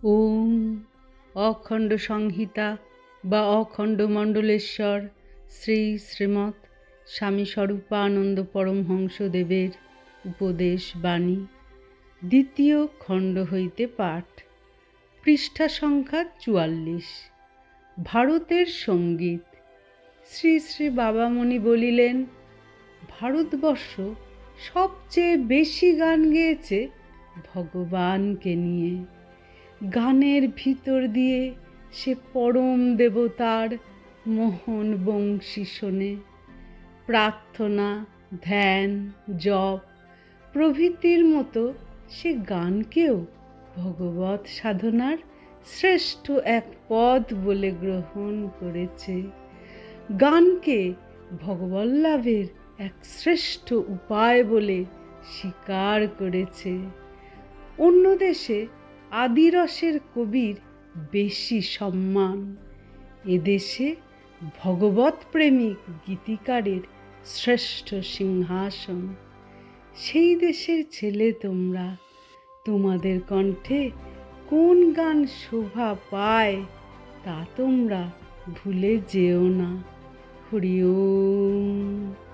ওম অখণ্ড সংহিতা বা অখণ্ড মণ্ডলেশ্বর শ্রী শ্রীমৎ স্বামী স্বরূপানন্দ পরমহংসদেবের উপদেশ বাণী দ্বিতীয় খণ্ড হইতে পাঠ। পৃষ্ঠা সংখ্যা ৪৪। ভারতের সঙ্গীত। শ্রী শ্রী বাবামণি বলিলেন, ভারতবর্ষ সবচেয়ে বেশি গান গেয়েছে ভগবানকে নিয়ে। গানের ভিতর দিয়ে সে পরম দেবতার মোহন বংশী শোনে। প্রার্থনা, ধ্যান, জপ প্রভৃতির মতো সে গানকেও ভগবৎ সাধনার শ্রেষ্ঠ এক পথ বলে গ্রহণ করেছে। গানকে ভগবল্লাভের এক শ্রেষ্ঠ উপায় বলে স্বীকার করেছে। অন্য দেশে আদিরসের কবির বেশি সম্মান, এদেশে ভগবৎ প্রেমিক গীতিকারের শ্রেষ্ঠ সিংহাসন। সেই দেশের ছেলে তোমরা, তোমাদের কণ্ঠে কোন গান শোভা পায় তা তোমরা ভুলে যেও না। হরি ওম।